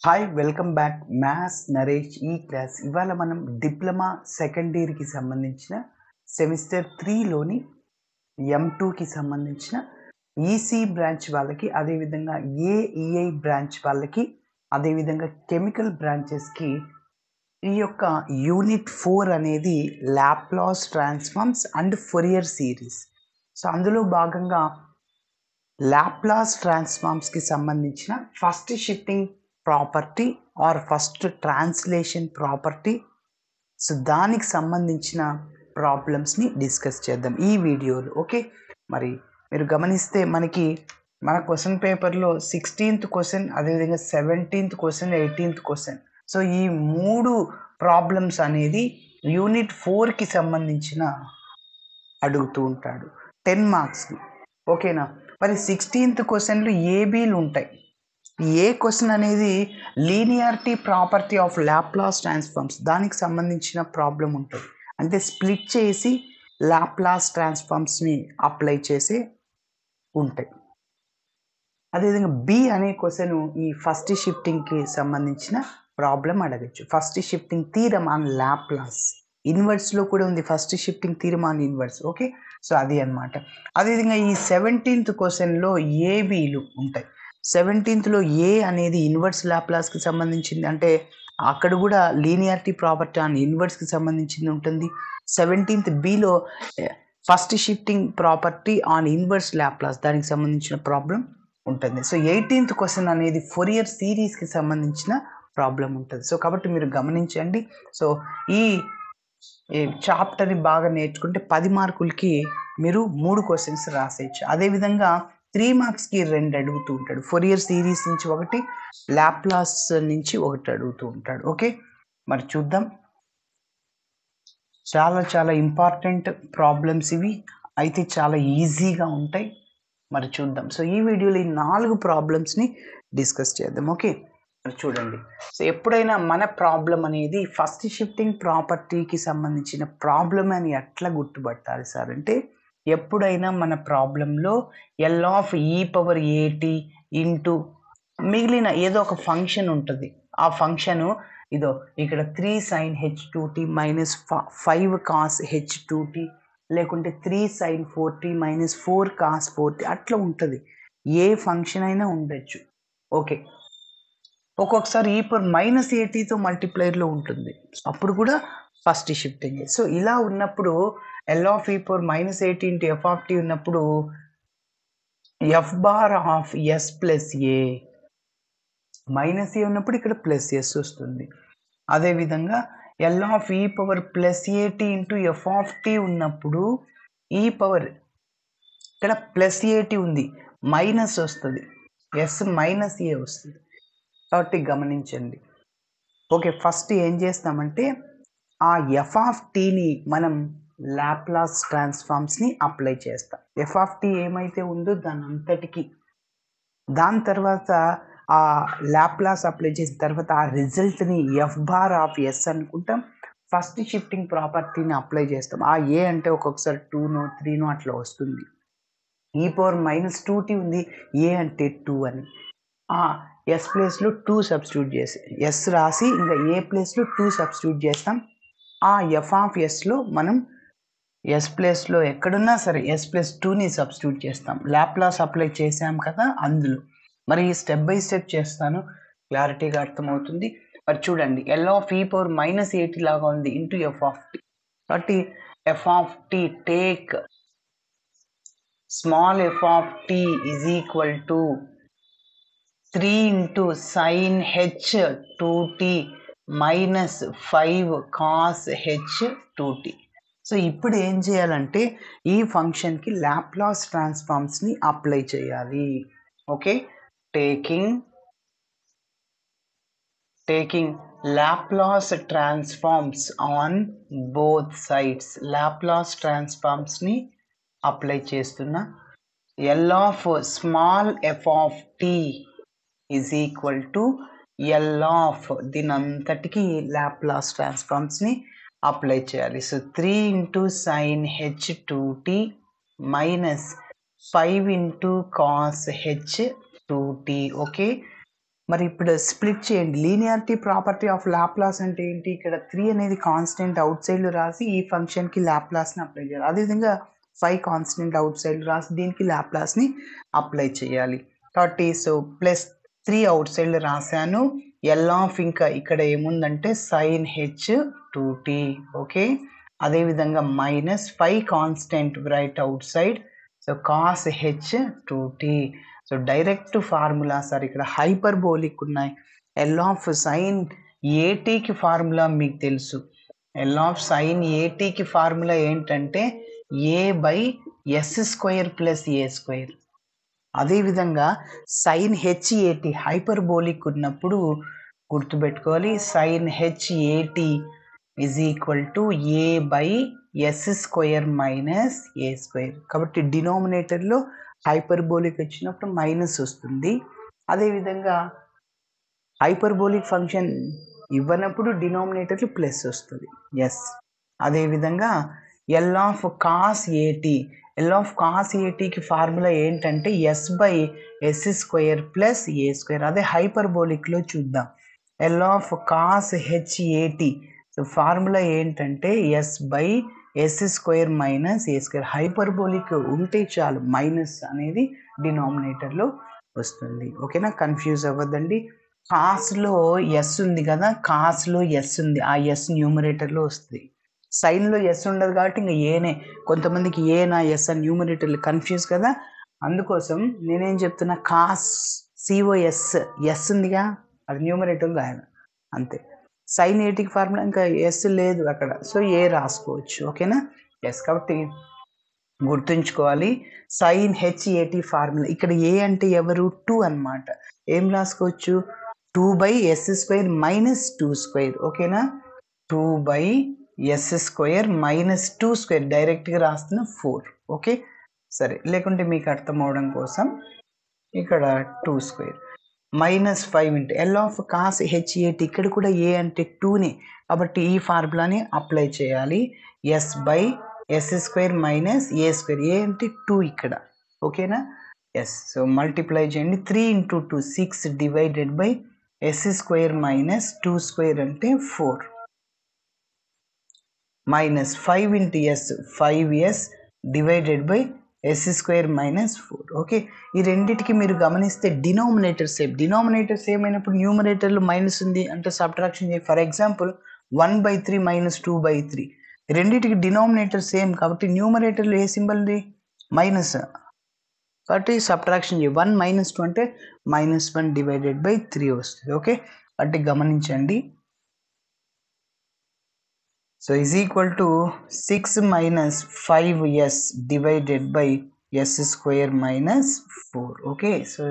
Hi welcome back maths Naresh ఈ class ఇవాళ మనం డిప్లొమా సెకండ్ ఇయర్కి సంబంధించిన సెమిస్టర్ 3లోని M2కి సంబంధించిన ఈసీ బ్రాంచ్ వాళ్ళకి అదేవిధంగా ఏఈఐ బ్రాంచ్ వాళ్ళకి అదేవిధంగా కెమికల్ బ్రాంచెస్కి ఈ యొక్క యూనిట్ 4 అనేది Laplace transforms and Fourier series. So అందులో భాగంగా లాప్లాస్ ట్రాన్స్ఫార్మ్స్కి సంబంధించిన first shifting property or first translation property, so దానికి సంబంధించిన ప్రాబ్లమ్స్ని డిస్కస్ చేద్దాం ఈ వీడియోలో. ఓకే, మరి మీరు గమనిస్తే మన క్వశ్చన్ పేపర్లో 16th క్వశ్చన్, అదేవిధంగా 17th question, 18th question, so ఈ 3 ప్రాబ్లమ్స్ అనేది యూనిట్ 4కి సంబంధించిన అడుగుతూ ఉంటాడు 10 మార్క్స్కి. ఓకేనా, మరి 16th క్వశ్చన్లు ఏబీలు ఉంటాయి. ఏ క్వశ్చన్ అనేది linearity property of Laplace transforms దానికి సంబంధించిన ప్రాబ్లం ఉంటుంది. అంటే స్ప్లిట్ చేసి లాప్లాస్ ట్రాన్స్ఫార్మ్స్ని అప్లై చేసి ఉంటాయి. అదేవిధంగా బి అనే క్వశ్చన్ ఈ ఫస్ట్ షిఫ్టింగ్కి సంబంధించిన ప్రాబ్లం అడగచ్చు. First shifting theorem on Laplace, ఇన్వర్స్లో కూడా ఉంది first shifting theorem on inverse. Okay, so అది అన్నమాట. అదేవిధంగా ఈ 17th క్వశ్చన్లో ఏబీలు ఉంటాయి. 17thలో ఏ అనేది ఇన్వర్స్ లాప్లాస్కి సంబంధించింది, అంటే అక్కడ కూడా లీనియారిటీ ప్రాపర్టీ ఆన్ ఇన్వర్స్కి సంబంధించింది ఉంటుంది. 17th below first shifting property on inverse Laplace దానికి సంబంధించిన ప్రాబ్లం ఉంటుంది. సో 18th క్వశ్చన్ అనేది ఫోరియర్ సిరీస్కి సంబంధించిన ప్రాబ్లం ఉంటుంది. సో కాబట్టి మీరు గమనించండి. సో ఈ చాప్టర్ని బాగా నేర్చుకుంటే 10 మార్కులకి మీరు 3 క్వశ్చన్స్ రాసేయచ్చు. అదేవిధంగా 3 మార్క్స్కి 2 అడుగుతూ ఉంటాడు. ఫోరియర్ సిరీస్ నుంచి ఒకటి, లాప్లాస్ నుంచి ఒకటి అడుగుతూ ఉంటాడు. ఓకే, మరి చూద్దాం. చాలా చాలా ఇంపార్టెంట్ ప్రాబ్లమ్స్ ఇవి, అయితే చాలా ఈజీగా ఉంటాయి. మరి చూద్దాం. సో ఈ వీడియోలో ఈ 4 ప్రాబ్లమ్స్ని డిస్కస్ చేద్దాం. ఓకే, మరి చూడండి. సో ఎప్పుడైనా మన ప్రాబ్లం అనేది ఫస్ట్ షిఫ్టింగ్ ప్రాపర్టీకి సంబంధించిన ప్రాబ్లం అని ఎట్లా గుర్తుపట్టాలి సార్ అంటే, ఎప్పుడైనా మన ప్రాబ్లంలో L(e⁴at) ఇంటూ మిగిలిన ఏదో ఒక ఫంక్షన్ ఉంటుంది. ఆ ఫంక్షను ఇదో ఇక్కడ 3 sin h2t minus 5 cos h2t, లేకుంటే 3 sin 4t minus 4 cos 4t అట్లా ఉంటుంది. ఏ ఫంక్షన్ అయినా ఉండొచ్చు. ఓకే, ఒక్కొక్కసారి e⁻-at మల్టిప్లైర్లో ఉంటుంది, అప్పుడు కూడా ఫస్ట్ షిఫ్టింగ్. సో ఇలా ఉన్నప్పుడు L(e⁻-at ఇంటూ f(t) ఉన్నప్పుడు f bar of s plus a, minus a ఉన్నప్పుడు ఇక్కడ ప్లస్ ఎస్ వస్తుంది. అదేవిధంగా L(e⁻+at ఇంటూ f(t) ఉన్నప్పుడు ఇక్కడ ప్లస్ ఏటి ఉంది, మైనస్ వస్తుంది, ఎస్ మైనస్ ఏ వస్తుంది. కాబట్టి గమనించండి. ఓకే, ఫస్ట్ ఏం చేస్తామంటే ఆ f(tని మనం లాప్లాస్ ట్రాన్స్ఫార్మ్స్ని అప్లై చేస్తాం. f(t) ఏమైతే ఉందో దాని అంతటికి, దాని తర్వాత ఆ లాప్లాస్ అప్లై చేసిన తర్వాత ఆ రిజల్ట్ని ఎఫ్ బార్ ఆఫ్ ఎస్ అనుకుంటాం. ఫస్ట్ షిఫ్టింగ్ ప్రాపర్టీని అప్లై చేస్తాం. ఆ ఏ అంటే ఒక్కొక్కసారి 2నో 3నో అట్లా వస్తుంది. e⁻-2t ఉంది, ఏ అంటే 2 అని. ఎస్ ప్లేస్లో 2 సబ్స్టిట్యూట్ చేసి ఎస్ రాసి ఇంకా ఏ ప్లేస్లో 2 సబ్స్టిట్యూట్ చేస్తాం. ఆ ఎఫ్ ఆఫ్ ఎస్లో మనం ఎస్ ప్లేస్లో ఎక్కడున్నా సరే ఎస్ ప్లస్ 2ని సబ్స్టిట్యూట్ చేస్తాం. లాప్లాస్ అప్లై చేసాం కదా అందులో. మరి స్టెప్ బై స్టెప్ చేస్తాను, క్లారిటీగా అర్థమవుతుంది. మరి చూడండి, L(e⁻-at) లాగా ఉంది ఇంటూ f(t). కాబట్టి f(t) take small f(t) is equal to 3 into sin h2t minus 5 cos h2t. So ఇప్పుడు ఏం చేయాలంటే ఈ ఫంక్షన్కి లాప్లాస్ ట్రాన్స్ఫార్మ్స్ని అప్లై చేయాలి. Okay, taking Laplace transforms on both sides, Laplace ట్రాన్స్ఫార్మ్స్ని అప్లై చేస్తున్నా. L of small f(t) is equal to L of దీని అంతటికి లాప్లాస్ ట్రాన్స్ఫార్మ్స్ని అప్లై చేయాలి. So 3 into sin h2t minus 5 into cos h2t. Okay, మరి ఇప్పుడు స్ప్లిట్ చేయండి. లీనియారిటీ ప్రాపర్టీ ఆఫ్ లాప్లాస్ అంటే ఏంటి? ఇక్కడ 3 అనేది కాన్స్టెంట్ అవుట్ సైడ్‌లో రాసి ఈ ఫంక్షన్‌కి లాప్లాస్‌ని అప్లై చేయాలి. అదేవిధంగా 5 కాన్స్టెంట్ అవుట్ సైడ్‌లో రాసి దీనికి లాప్లాస్‌ని అప్లై చేయాలి. కాబట్టి సో ప్లస్ 3 అవుట్ సైడ్‌లో రాశాను. ఎల్ ఆఫ్ ఇంకా ఇక్కడ ఏముందంటే sin h 2t ఓకే. అదేవిధంగా minus 5 constant right outside. So cos h 2t. So direct formula sir ఇక్కడ హైపర్బోలిక్ ఉన్నాయి. ఎల్ ఆఫ్ సైన్ ఏటీకి ఫార్ములా మీకు తెలుసు. ఎల్ ఆఫ్ సైన్ ఏటీకి ఫార్ములా ఏంటంటే a by s square plus a square. అదేవిధంగా sine h a t hyperbolic ఉన్నప్పుడు గుర్తుపెట్టుకోవాలి. Sine h a t is equal to a by s square minus a square. కాబట్టి డినామినేటర్లో హైపర్బోలిక్ వచ్చినప్పుడు మైనస్ వస్తుంది. అదేవిధంగా హైపర్బోలిక్ ఫంక్షన్ ఇవ్వనప్పుడు డినామినేటర్లో ప్లస్ వస్తుంది. ఎస్. అదేవిధంగా L of cos a t. L of cos ఏటీకి ఫార్ములా ఏంటంటే s by s square plus a square. అదే హైపర్బోలిక్లో చూద్దాం. L of cos h a t. So formula ఏంటంటే s by s square minus a square. Hyperbolic ఉంటే చాలు మైనస్ అనేది డినామినేటర్లో వస్తుంది. ఓకేనా? కన్ఫ్యూజ్ అవ్వద్దండి. కాస్లో ఎస్ ఉంది కదా, కాస్లో ఎస్ ఉంది. ఆ ఎస్ న్యూమరేటర్లో వస్తుంది. సైన్లో ఎస్ ఉండదు కాబట్టి ఇంకా ఏనే. కొంతమందికి ఏనా ఎస్ అని న్యూమరేటర్లు కన్ఫ్యూజ్ కదా. అందుకోసం నేనేం చెప్తున్నా, కాస్ సిఓఎస్ ఎస్ ఉందిగా అది న్యూమరేటర్లో రాయాలి అంతే. సైన్ ఏటీకి ఫార్ములా ఇంకా ఎస్ లేదు అక్కడ, సో ఏ రాసుకోవచ్చు. ఓకేనా? ఎస్. కాబట్టి గుర్తుంచుకోవాలి సైన్ హెచ్ఏటీ ఫార్ములా. ఇక్కడ ఏ అంటే ఎవరు? 2 అన్నమాట. ఏం రాసుకోవచ్చు? 2 by s square minus 2 square. ఓకేనా? 2 by s square minus 2 square డైరెక్ట్గా రాస్తున్న 4. ఓకే సరే, లేకుంటే మీకు అర్థం అవడం కోసం ఇక్కడ 2 square minus 5 into L of cos h a t. ఇక్కడ కూడా ఏ అంటే 2నే కాబట్టి ఈ ఫార్ములాని అప్లై చేయాలి. S by s square minus a square. A అంటే 2 ఇక్కడ. ఓకేనా? ఎస్. సో మల్టిప్లై చేయండి. 3 into 2 6 divided by s square minus 2 square అంటే 4 minus 5 into s 5s divided by s square minus 4. Okay, ఈ రెండింటికి మీరు గమనిస్తే డినామినేటర్ సేమ్ అయినప్పుడు న్యూమరేటర్లో మైనస్ ఉంది అంటే సబ్ట్రాక్షన్ చేయి. For example 1/3 minus 2/3. రెండింటికి డినామినేటర్ సేమ్ కాబట్టి న్యూమరేటర్లో ఏ సింబల్ ఉంది? మైనస్. కాబట్టి సబ్ట్రాక్షన్ చేయి. 1 మైనస్ 2 అంటే -1 డివైడెడ్ బై 3 వస్తుంది. ఓకే, అంటే గమనించండి. So is equal to 6 minus 5s divided by s square minus 4. Okay, so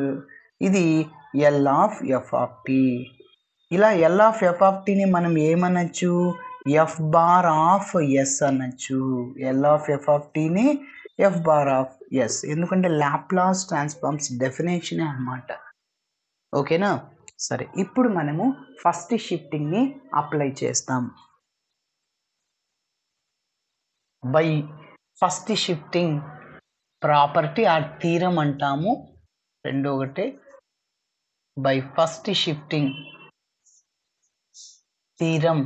ఇది L of f of t. ఇలా ఎల్ ఆఫ్ ఎఫ్ ఆఫ్ టీని మనం ఏమనొచ్చు? ఎఫ్ బార్ ఆఫ్ ఎస్ అనొచ్చు. ఎల్ ఆఫ్ ఎఫ్ ఆఫ్ టీని f bar of s, ఎందుకంటే Laplace transforms డెఫినేషనే అనమాట. ఓకేనా? సరే, ఇప్పుడు మనము ఫస్ట్ షిఫ్టింగ్ని అప్లై చేస్తాం. బై ఫస్ట్ షిఫ్టింగ్ ప్రాపర్టీ ఆ థీరం అంటాము. రెండో ఒకటే by first shifting theorem.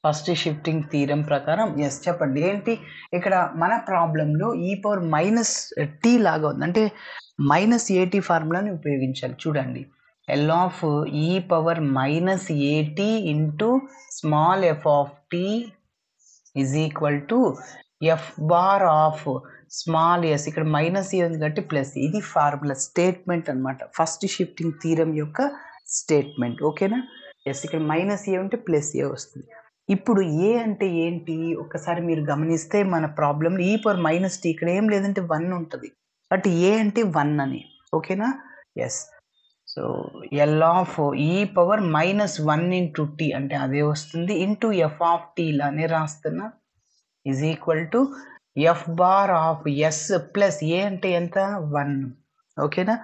First shifting theorem ప్రకారం ఎస్ చెప్పండి. ఏంటి ఇక్కడ మన ప్రాబ్లంలో ఈ పవర్ మైనస్ టీ లాగా ఉంది అంటే మైనస్ ఏటీ ఫార్ములాని ఉపయోగించాలి. చూడండి, L of e power minus a t into small f of t is equal to f bar of small s. ఇక్కడ మైనస్ ఏ ఉంది కాబట్టి ప్లస్. ఇది ఫార్ములా స్టేట్మెంట్ అనమాట, ఫస్ట్ షిఫ్టింగ్ థీరం యొక్క స్టేట్మెంట్. ఓకేనా? ఎస్, ఇక్కడ మైనస్ ఏ ఉంటే plus ఏ వస్తుంది. ఇప్పుడు ఏ అంటే ఏంటి ఒకసారి మీరు గమనిస్తే మన ప్రాబ్లంలో ఈ పవర్ మైనస్ టీ ఇక్కడ ఏం లేదంటే 1 ఉంటుంది కాబట్టి ఏ అంటే 1 అని. ఓకేనా? Yes. So L of e power minus 1 into t అంటే అదే వస్తుంది ఇంటూ ఎఫ్ ఆఫ్ టీ ఇలానే రాస్తున్నా is equal to f bar of s plus a అంటే ఎంత? 1. ఓకేనా?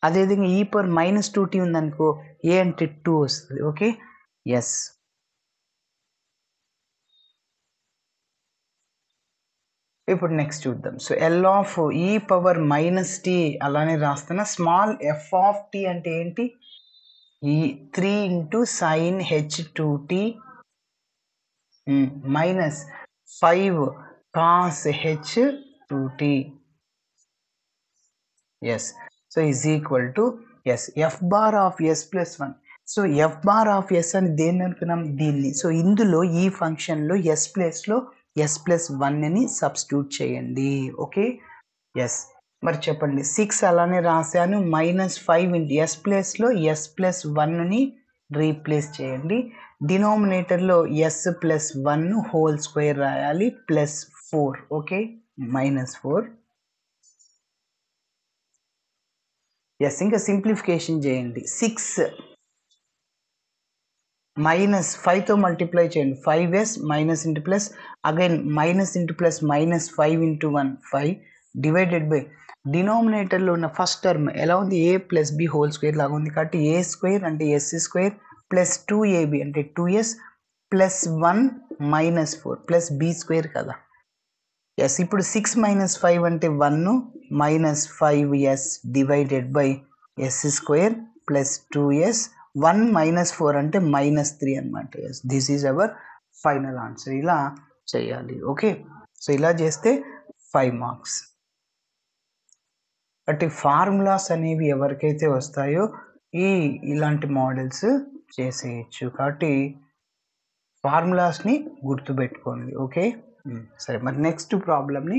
అదేవిధంగా ఈ పవర్ మైనస్ 2t ఉందనుకో ఏ అంటే 2 వస్తుంది. Okay, yes. ఇప్పుడు నెక్స్ట్ చూద్దాం. So L of e power minus t అలానే రాస్తున్నా. స్మాల్ ఎఫ్ ఆఫ్ టీ అంటే ఏంటి? ఈ 3 into sine h 2t minus 5 cos h 2t. Yes. So is equal to s f bar of s plus 1. So f bar of s అని దేన్ని అనుకున్నాం? దీన్ని. So ఇందులో ఈ ఫంక్షన్లో ఎస్ ప్లేస్లో ఎస్ ప్లస్ 1ని సబ్స్టిట్యూట్ చేయండి. ఓకే. ఎస్. మరి చెప్పండి. 6 అలానే రాశాను. -5 ఇంటూ ఎస్ ప్లేస్లో ఎస్ ప్లస్ 1ని రీప్లేస్ చేయండి. డినామినేటర్లో ఎస్ ప్లస్ 1 హోల్ స్క్వేర్ రాయాలి ప్లస్ 4. ఓకే. -4. ఎస్. ఇంకా సింప్లిఫికేషన్ చేయండి. 6 -5తో మల్టిప్లై చేయండి. 5s minus into plus again minus into plus -5 into 1 5 divided by డినామినేటర్లో ఉన్న ఫస్ట్ టర్మ్ ఎలా ఉంది? a plus b whole square లాగా ఉంది కాబట్టి ఏ స్క్వేర్ అంటే ఎస్ స్క్వేర్ ప్లస్ 2ab అంటే 2s plus 1 -4 plus b square కదా. ఎస్. ఇప్పుడు 6 - 5 అంటే 1 -5s divided by s square plus 2s 1 - 4 అంటే -3 అనమాట. Yes. This is our final answer. ఇలా చేయాలి. ఓకే. సో ఇలా చేస్తే 5 మార్క్స్. బట్ ఫార్ములాస్ అనేవి ఎవరికైతే వస్తాయో ఇలాంటి మోడల్స్ చేసేయచ్చు. కాబట్టి ఫార్ములాస్ని గుర్తుపెట్టుకోండి. ఓకే. సరే. మరి నెక్స్ట్ ప్రాబ్లమ్ని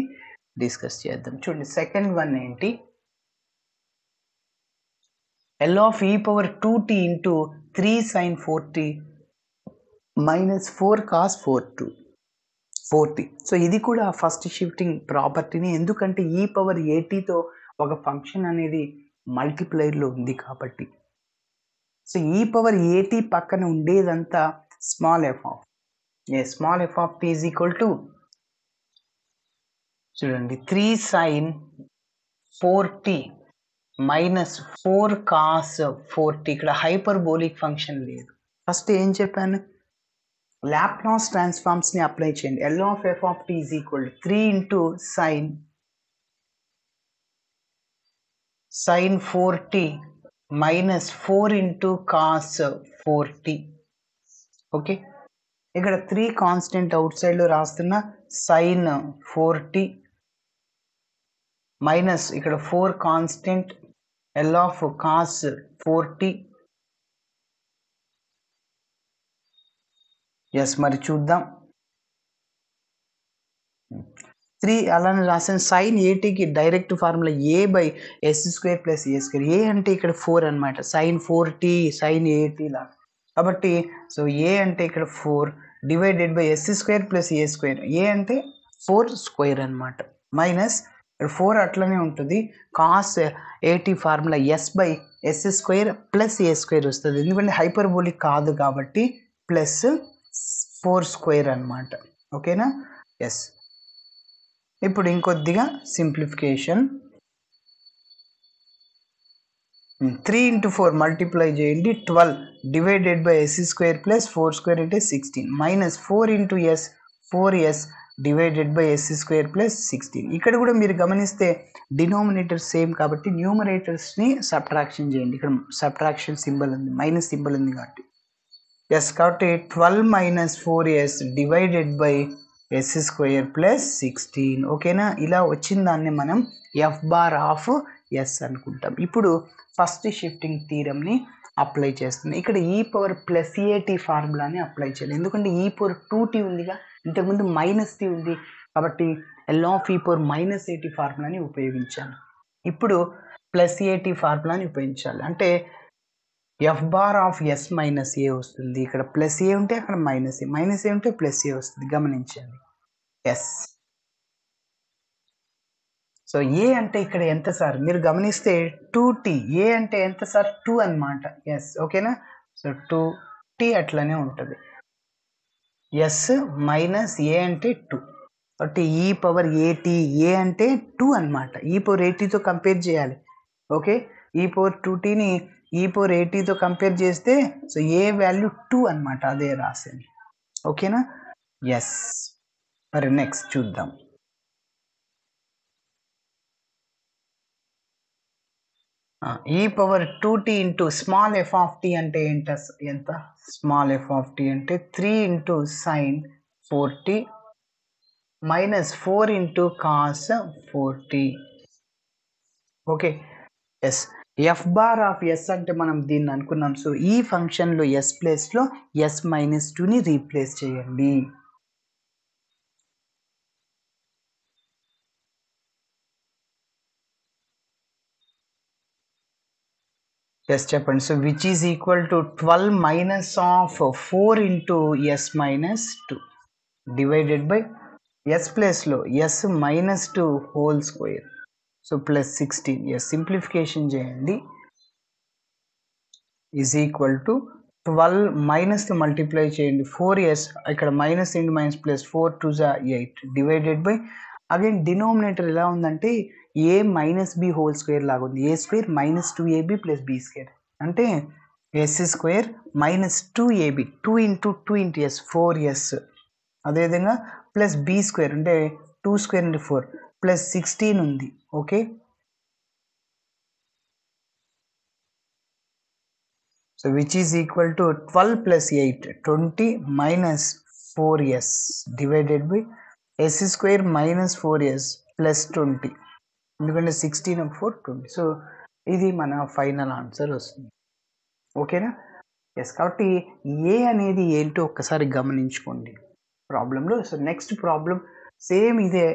డిస్కస్ చేద్దాం. చూడండి. సెకండ్ వన్ ఏంటి? L of e power 2t into 3 sin 4t minus 4 cos 4t. So ఇది కూడా ఫస్ట్ షిఫ్టింగ్ ప్రాపర్టీని, ఎందుకంటే ఈ పవర్ ఏటీతో ఒక ఫంక్షన్ అనేది మల్టిప్లైర్లో ఉంది కాబట్టి. సో ఈ పవర్ ఏటీ పక్కన ఉండేదంతా small f of small f of t is equal to చూడండి 3 sin 4t minus 4 cos 4t. ఇక్కడ హైపర్బోలిక్ ఫంక్షన్ లేదు. ఫస్ట్ ఏం చెప్పాను? లాప్లాస్ ట్రాన్స్ఫార్మ్స్ని అప్లై చేయండి. L of f of t is equal 3 into sine 4t minus 4 into cos 4t. Okay. ఇక్కడ 3 constant out సైడ్లో రాస్తున్న సైన్ 4t మైనస్ ఇక్కడ 4 constant L of cos 4t. Yes. మరి చూద్దాం. 3 అలానే రాసాను. సైన్ ఏటీకి direct formula a by s square plus a square. A అంటే ఇక్కడ 4 అనమాట. సైన్ 4t సైన్ ఏటీ లాగా కాబట్టి సో ఏ అంటే ఇక్కడ 4 divided by s square plus a square. A అంటే 4 స్క్వేర్ అనమాట. మైనస్ 4 అట్లనే ఉంటుంది. Cos a t formula s by s square plus a square వస్తుంది, ఎందుకంటే హైపర్బోలిక్ కాదు కాబట్టి ప్లస్ 4 స్క్వేర్ అనమాట. ఓకేనా. ఎస్. ఇప్పుడు ఇంకొద్దిగా సింప్లిఫికేషన్. 3 ఇంటూ 4 మల్టిప్లై చేయండి 12 divided by s square plus 4 square అంటే 16 minus 4 into s 4s divided by s square plus 16. ఇక్కడ కూడా మీరు గమనిస్తే డినామినేటర్ సేమ్ కాబట్టి న్యూమరేటర్స్ని సబ్ట్రాక్షన్ చేయండి. ఇక్కడ సబ్ట్రాక్షన్ సింబల్ ఉంది, మైనస్ సింబల్ ఉంది కాబట్టి. ఎస్. కాబట్టి 12 minus 4s divided by s square plus 16. ఓకేనా. ఇలా వచ్చిన దాన్ని మనం ఎఫ్ బార్ ఆఫ్ ఎస్ అనుకుంటాం. ఇప్పుడు ఫస్ట్ షిఫ్టింగ్ థీరంని అప్లై చేస్తుంది. ఇక్కడ ఈ పవర్ ప్లస్ ఏటీ ఫార్ములాని అప్లై చేయాలి, ఎందుకంటే ఈ పవర్ 2t ఉందిగా, ఇంతకుముందు మైనస్ టీ ఉంది కాబట్టి L of e power minus a t ఫార్ములాని ఉపయోగించాలి. ఇప్పుడు ప్లస్ ఏటీ ఫార్ములాని ఉపయోగించాలి అంటే f bar of s minus a వస్తుంది. ఇక్కడ ప్లస్ ఏ ఉంటే అక్కడ మైనస్ ఏ, మైనస్ ఏ ఉంటే ప్లస్ ఏ వస్తుంది. గమనించండి. ఎస్. సో ఏ అంటే ఇక్కడ ఎంత సార్? మీరు గమనిస్తే 2t. ఏ అంటే ఎంత సార్? 2 అనమాట. ఎస్. ఓకేనా. సో 2t అట్లనే ఉంటుంది. ఎస్ మైనస్ ఏ అంటే 2 కాబట్టి ఈ పవర్ ఏటీ. ఏ అంటే 2 అనమాట. ఈ పవర్ ఏటీతో కంపేర్ చేయాలి. ఓకే. ఈ పవర్ 2tని ఈ పవర్ ఏటీతో కంపేర్ చేస్తే సో ఏ వాల్యూ 2 అనమాట. అదే రాసింది. ఓకేనా. ఎస్. మరి నెక్స్ట్ చూద్దాం. e power 2t into small f of t అంటే ఎంత small f of t అంటే 3 into sin 4t minus 4 into cos 4t. Okay yes f bar of s అంటే మనం దీన్ని అనుకున్నాం. సో ఈ ఫంక్షన్లో ఎస్ ప్లేస్లో ఎస్ మైనస్ 2ని రీప్లేస్ చేయండి. ఎస్ చెప్పండి. So which is equal to 12 minus of 4 into s minus 2 divided by s ప్లేస్లో s minus 2 whole square. So plus 16 s simplification చేయండి is equal to 12 minus multiply చేయండి 4s ఇక్కడ minus into minus plus 4 2 8 divided by again denominator ఎలా ఉందంటే a minus b whole square లాగా ఉంది. A square minus 2ab plus b square అంటే s square minus 2ab 2 into 2 into s 4s అదేవిధంగా plus b square అంటే 2 square into 4 plus 16 ఉంది. Okay so which is equal to 12 plus 8 20 minus 4s divided by s square minus 4s plus 20 ఎందుకంటే 16 of 4 20. So ఇది మన final answer వస్తుంది. ఓకేనా yes కాబట్టి ఏ అనేది ఏంటో ఒక్కసారి గమనించుకోండి ప్రాబ్లంలో. సో నెక్స్ట్ ప్రాబ్లం సేమ్ ఇదే.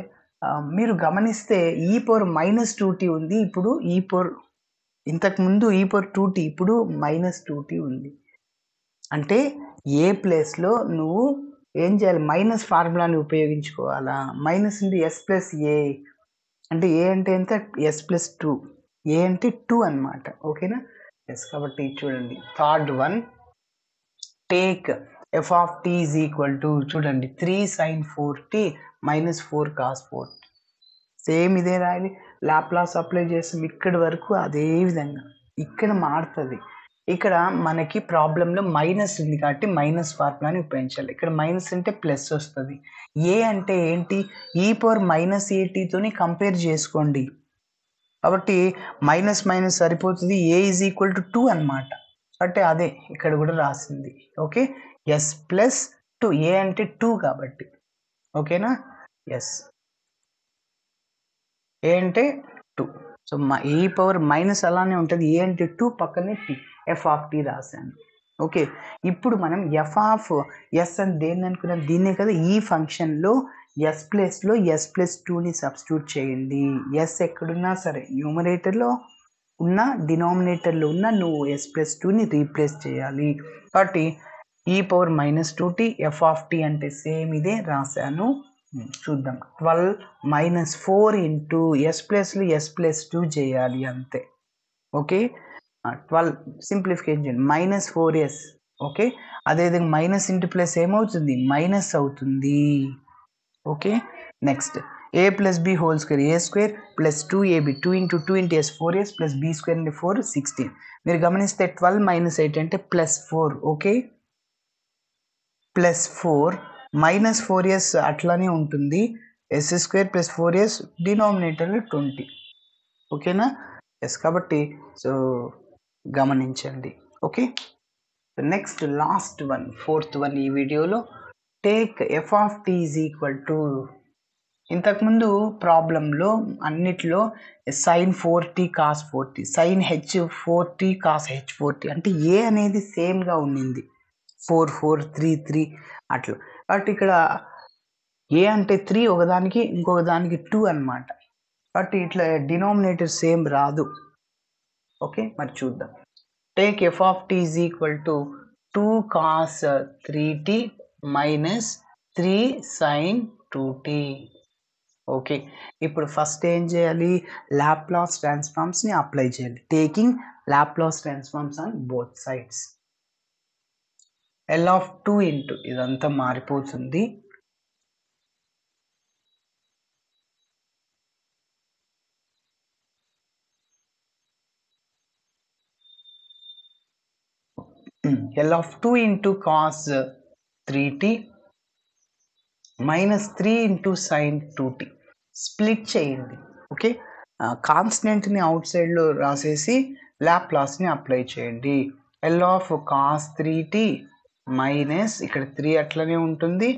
మీరు గమనిస్తే ఈ పవర్ మైనస్ 2t ఉంది, ఇప్పుడు ఈ పవర్ ఇంతకుముందు ఈ పవర్ 2t ఇప్పుడు మైనస్ 2t ఉంది. అంటే ఏ ప్లేస్లో నువ్వు ఏం చేయాలి మైనస్ ఫార్ములాని ఉపయోగించుకోవాలా. Minus into s plus a అంటే ఏ అంటే ఎంత ఎస్ ప్లస్ 2 ఏ అంటే 2 అనమాట. ఓకేనా ఎస్ కాబట్టి చూడండి third one take f of t is equal to చూడండి 3 sin 4t minus 4 cos 4t. Same ఇదే రాయాలి. లాప్లాస్ అప్లై చేస్తాం ఇక్కడి వరకు అదే విధంగా. ఇక్కడ మారుతుంది. ఇక్కడ మనకి ప్రాబ్లంలో మైనస్ ఉంది కాబట్టి మైనస్ ఫార్ములాని ఉపయోగించాలి. ఇక్కడ మైనస్ అంటే ప్లస్ వస్తుంది. ఏ అంటే ఏంటి ఈ పవర్ మైనస్ ఏటీతోని కంపేర్ చేసుకోండి కాబట్టి మైనస్ మైనస్ సరిపోతుంది. ఏ ఈజ్ ఈక్వల్ టు 2 అనమాట. అంటే అదే ఇక్కడ కూడా రాసింది. ఓకే ఎస్ ప్లస్ 2 ఏ అంటే 2 కాబట్టి. ఓకేనా ఎస్ ఏ అంటే 2. సో ఈ పవర్ మైనస్ అలానే ఉంటుంది. ఏ అంటే 2 పక్కనే టీ ఎఫ్ ఆఫ్ టీ రాశాను. ఓకే ఇప్పుడు మనం ఎఫ్ ఆఫ్ ఎస్ అని దేన్ని అనుకున్నాం దీన్నే కదా. ఈ ఫంక్షన్లో ఎస్ ప్లేస్లో ఎస్ ప్లస్ 2ని సబ్స్టిట్యూట్ చేయండి. ఎస్ ఎక్కడున్నా సరే న్యూమరేటర్లో ఉన్న డినామినేటర్లో ఉన్న నువ్వు ఎస్ ప్లస్ 2ని రీప్లేస్ చేయాలి. కాబట్టి e power minus 2t f of t అంటే సేమ్ ఇదే రాశాను. చూద్దాం 12 మైనస్ 4 ఇంటూ ఎస్ ప్లస్లో ఎస్ ప్లస్ 2 చేయాలి అంతే. ఓకే 12 సింప్లిఫికేషన్ చేయండి మైనస్ 4s. ఓకే అదేవిధంగా మైనస్ ఇంటూ ప్లస్ ఏమవుతుంది మైనస్ అవుతుంది. Okay next a plus b whole square a square plus 2ab 2 into 2 into s 4s plus b square into 4 16. మీరు గమనిస్తే 12 minus 8 అంటే plus 4. Okay plus 4 minus 4s అట్లానే ఉంటుంది. S square plus 4s డినామినేటర్లో 20. ఓకేనా yes కాబట్టి so గమనించండి. Okay next last one fourth one ఈ వీడియోలో take f of t is equal to ఇంతకుముందు ప్రాబ్లంలో అన్నిట్లో sine 4t cos 4t sine h 4t cos h 4t అంటే ఏ అనేది సేమ్గా ఉండింది 4 4 3 3 అట్లా. కాబట్టి ఇక్కడ ఏ అంటే 3 ఒకదానికి ఇంకొక దానికి 2 అనమాట. కాబట్టి ఇట్లా డినామినేటర్ సేమ్ రాదు. ఓకే మరి చూద్దాం. Take f of t is equal to 2 cos 3t minus 3 sine 2t. Okay ఇప్పుడు ఫస్ట్ ఏం చేయాలి లాప్లాస్ ట్రాన్స్ఫార్మ్స్ని అప్లై చేయాలి. Taking Laplace transforms on both sides. L of 2 into ఇదంతా మారిపోతుంది. L of 2 into cos 3t minus 3 into sine 2t split చేయండి. Okay కాన్స్టెంట్ని అవుట్ సైడ్లో రాసేసి లాప్లాస్ని అప్లై చేయండి. L of cos 3t minus ఇక్కడ 3 అట్లనే ఉంటుంది,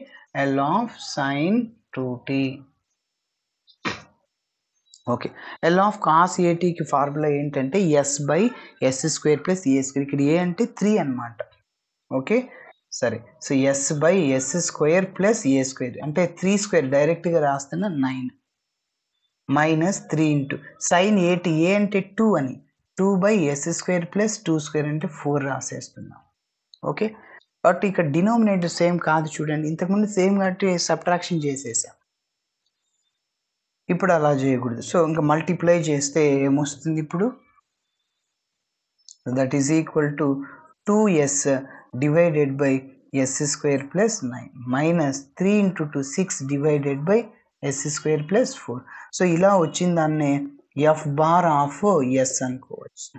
L of sine 2t. Okay, L of cos ఏటీకి ఫార్ములా ఏంటంటే s/s² ప్లస్ a². ఇక్కడ ఏ అంటే 3 అనమాట. ఓకే సరే, సో s/s² ప్లస్ a² అంటే 3² డైరెక్ట్గా రాస్తున్న 9 మైనస్ 3 ఇంటూ సైన్ 8 ఏ అంటే 2 అని 2/s² ప్లస్ 2² అంటే 4 రాసేస్తున్నాం. ఓకే, బట్ ఇక్కడ డినోమినేటర్ సేమ్ కాదు చూడండి, ఇంతకుముందు సేమ్ కాబట్టి సబ్ట్రాక్షన్ చేసేసాం. ఇప్పుడు అలా చేయకూడదు. సో ఇంకా మల్టిప్లై చేస్తే ఏమొస్తుంది ఇప్పుడు, that is equal to 2s divided by s² plus 9 minus 3 into 2 6 divided by s² plus 4. So ఇలా వచ్చిన దాన్నే ఎఫ్ బార్ ఆఫ్ ఎస్ అనుకోవచ్చు.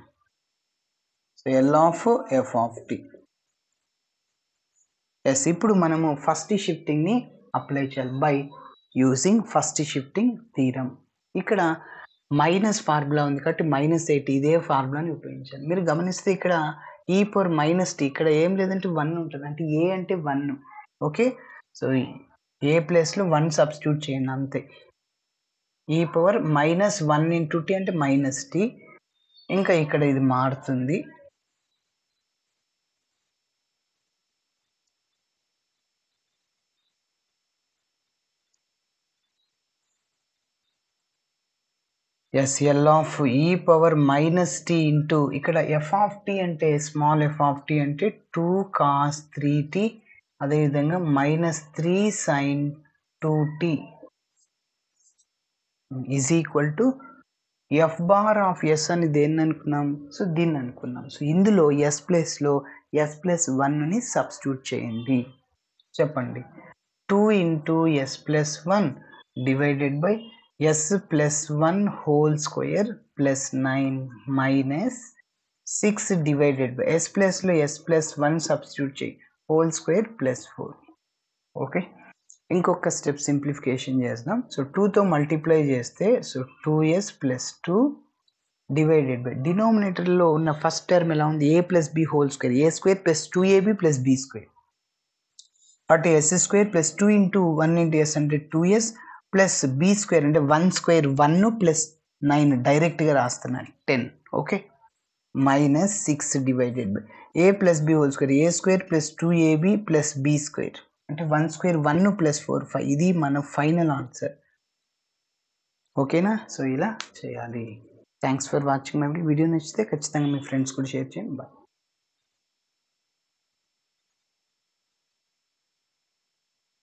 So L of f of T S. ఇప్పుడు మనము ఫస్ట్ షిఫ్టింగ్ని అప్లై చేయాలి by using first shifting theorem. ఇక్కడ minus formula ఉంది కాబట్టి -8 ఇదే ఫార్ములాని ఉపయోగించాలి. మీరు గమనిస్తే ఇక్కడ e⁻−t ఇక్కడ ఏం లేదంటే 1 ఉంటుంది, అంటే ఏ అంటే 1. ఓకే, సో ఏ ప్లేస్లో 1 సబ్స్టిట్యూట్ చేయండి అంతే. e⁻−1 ఇంటూ t అంటే -t. ఇంకా ఇక్కడ ఇది మారుతుంది. Yes, L of e⁻−t into ఇక్కడ ఎఫ్ ఆఫ్ టీ అంటే స్మాల్ ఎఫ్ ఆఫ్ టీ అంటే 2 cos 3t, అదేవిధంగా -3 sin 2t is equal to f bar of s అని దేన్ని అనుకున్నాం, సో దీన్ని అనుకున్నాం. సో ఇందులో ఎస్ ప్లేస్లో s+1ని సబ్స్టిట్యూట్ చేయండి. చెప్పండి, 2 into s+1 divided by s+1 whole square plus 9 minus 6 divided by s ప్లస్లో s+1 సబ్స్టిట్యూట్ చేయి, హోల్ స్క్వేర్ ప్లస్ 4. ఓకే, ఇంకొక స్టెప్ సింప్లిఫికేషన్ చేద్దాం. సో 2తో మల్టిప్లై చేస్తే so 2s plus 2 divided by డినోమినేటర్లో ఉన్న ఫస్ట్ టర్మ్ ఎలా ఉంది, a+b whole square, a² plus 2ab plus b². అటు s² plus 2 into 1 into s అంటే 2s ప్లస్ b² అంటే 1² 1 ప్లస్ 9 డైరెక్ట్గా రాస్తున్నాను 10. Okay, minus 6 divided by a plus b whole square, a² plus 2ab plus b² అంటే 1² 1 plus 4 5. ఇది మన final answer. ఓకేనా, so ఇలా చేయాలి. Thanks for watching my video. నచ్చితే ఖచ్చితంగా మీ ఫ్రెండ్స్ కూడా షేర్ చేయండి. బాయ్.